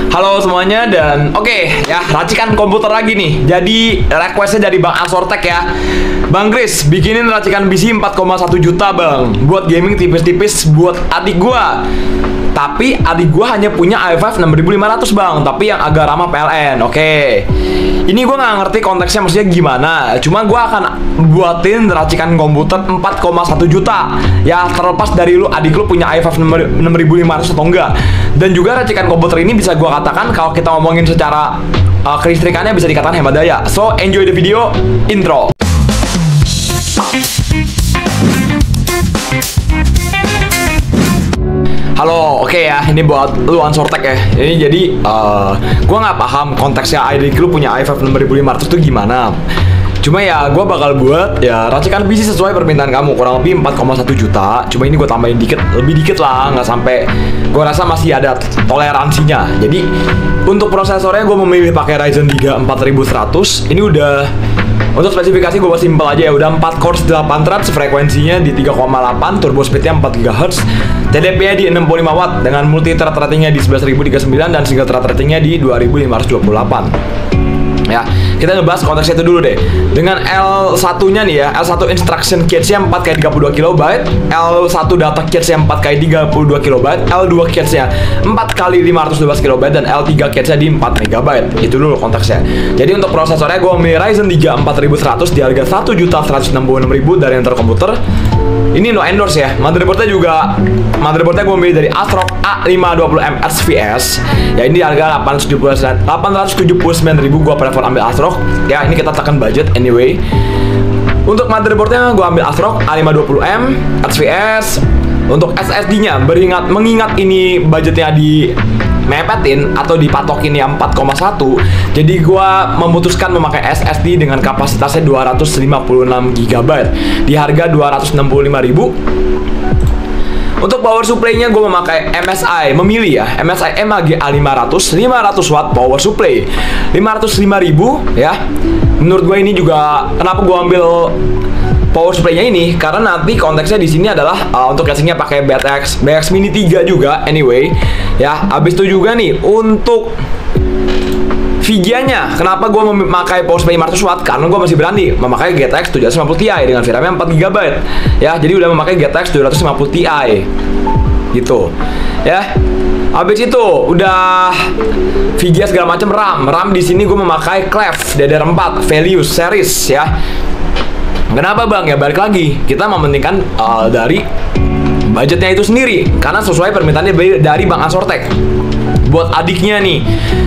Halo semuanya dan oke ya, racikan komputer lagi nih. Jadi requestnya dari Bang Asortek ya. Bang Chris, bikinin racikan PC 4,1 juta bang, buat gaming tipis-tipis buat adik gua. Tapi adik gua hanya punya i5 6500 bang, tapi yang agak ramah PLN. Oke. Ini gua nggak ngerti konteksnya maksudnya gimana. Cuma gua akan buatin racikan komputer 4,1 juta. Ya terlepas dari lu adik lu punya i5 6500 atau enggak. Dan juga racikan komputer ini bisa gua katakan kalau kita ngomongin secara kelistrikannya bisa dikatakan hemat daya. So enjoy the video, intro. Halo, oke ya, ini buat lu Ansortek ya. Ini jadi, gue nggak paham konteksnya adik lu punya i5 6500 itu gimana. Cuma ya, gue bakal buat ya racikan PC sesuai permintaan kamu, kurang lebih 4,1 juta. Cuma ini gue tambahin dikit, lebih dikit lah, nggak sampai. Gue rasa masih ada toleransinya. Jadi untuk prosesornya gue memilih pakai Ryzen 3 4100. Ini udah untuk spesifikasi gue buat simpel aja ya, udah 4 core 8 threads, frekuensinya di 3,8, turbo speednya 4 GHz, TDP-nya di 65 watt dengan multi thread ratingnya di 11039 dan single thread ratingnya di 2528. Ya, kita ngebahas konteksnya itu dulu deh. Dengan L1-nya nih ya, L1 instruction cache-nya 4x32 KB, L1 data cache-nya 4x32 KB, L2 cache-nya 4x512 KB, dan L3 cache-nya di 4 MB. Itu dulu konteksnya. Jadi untuk prosesornya gue memilih Ryzen 3 4100 di harga 1.166.000 dari Enter Computer. Ini no endorse ya. Motherboardnya gue milih dari ASRock A520M SVS. Ya ini di harga 879.000. Gue prefer ambil ASRock. Ya ini kita tekan budget anyway. Untuk motherboardnya gue ambil ASRock A520M SVS. Untuk SSD-nya mengingat ini budgetnya di mepetin atau dipatokin yang 4,1, jadi gua memutuskan memakai SSD dengan kapasitasnya 256 GB di harga 265.000. Untuk power supply-nya gue memakai MSI, memilih ya MSI MAGA 500 watt power supply 505.000 ya. Menurut gue ini juga kenapa gue ambil power supply-nya ini, karena nanti konteksnya di sini adalah untuk casingnya pakai BX Mini 3 juga anyway ya. Habis itu juga nih untuk VGA-nya, kenapa gue memakai power supply 500 watt? Karena gue masih berani memakai GTX 750 Ti dengan VRAM-nya 4 GB ya. Jadi udah memakai GTX 750 Ti gitu ya. Habis itu udah VGA segala macam, RAM di sini gue memakai Clef DDR4 Velius series ya. Kenapa bang? Ya balik lagi, kita mementingkan dari budgetnya itu sendiri, karena sesuai permintaannya dari Bang Asortek buat adiknya nih.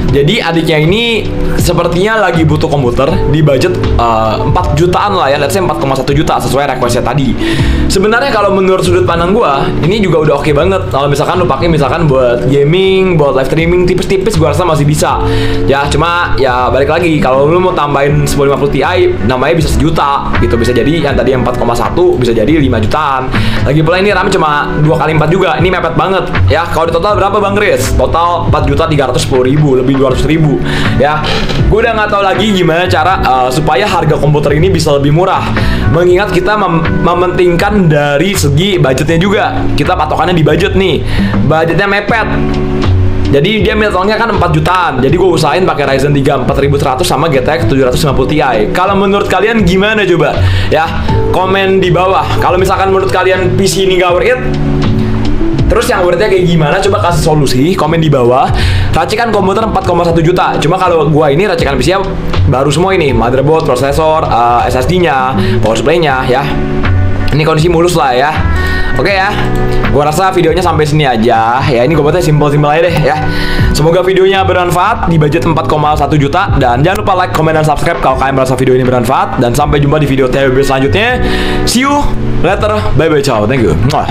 Jadi adiknya ini sepertinya lagi butuh komputer di budget 4 jutaan lah ya, let's say 4,1 juta sesuai requestnya tadi. Sebenarnya kalau menurut sudut pandang gua, ini juga udah oke banget. Kalau misalkan lu pakai misalkan buat gaming, buat live streaming tipis-tipis, gua rasa masih bisa. Ya cuma ya balik lagi, kalau lu mau tambahin 1050 Ti namanya bisa 1 juta gitu, bisa jadi yang tadi yang 4,1 bisa jadi 5 jutaan. Lagi pula ini RAM cuma 2x4 juga, ini mepet banget ya. Kalau di total berapa Bang Chris? Total 4.310.000, lebih 200.000 ya. Gue udah nggak tahu lagi gimana cara supaya harga komputer ini bisa lebih murah, mengingat kita mementingkan dari segi budgetnya juga. Kita patokannya di budget nih, budgetnya mepet. Jadi dia minatnya kan 4 jutaan. Jadi gue usahain pakai Ryzen 3 4100 sama GTX 750 Ti. Kalau menurut kalian gimana coba? Ya, komen di bawah. Kalau misalkan menurut kalian PC ini gak worth it, terus yang worth it kayak gimana? Coba kasih solusi, komen di bawah. Racikan komputer 4,1 juta. Cuma kalau gua ini racikan PC-nya baru semua ini, motherboard, prosesor, SSD-nya, power supply-nya ya. Ini kondisi mulus lah ya. Oke ya. Gua rasa videonya sampai sini aja. Ya ini gua buatnya simpel-simpel aja deh ya. Semoga videonya bermanfaat di budget 4,1 juta, dan jangan lupa like, comment, dan subscribe kalau kalian merasa video ini bermanfaat, dan sampai jumpa di video TWB selanjutnya. See you later. Bye bye, ciao. Thank you. Mwah.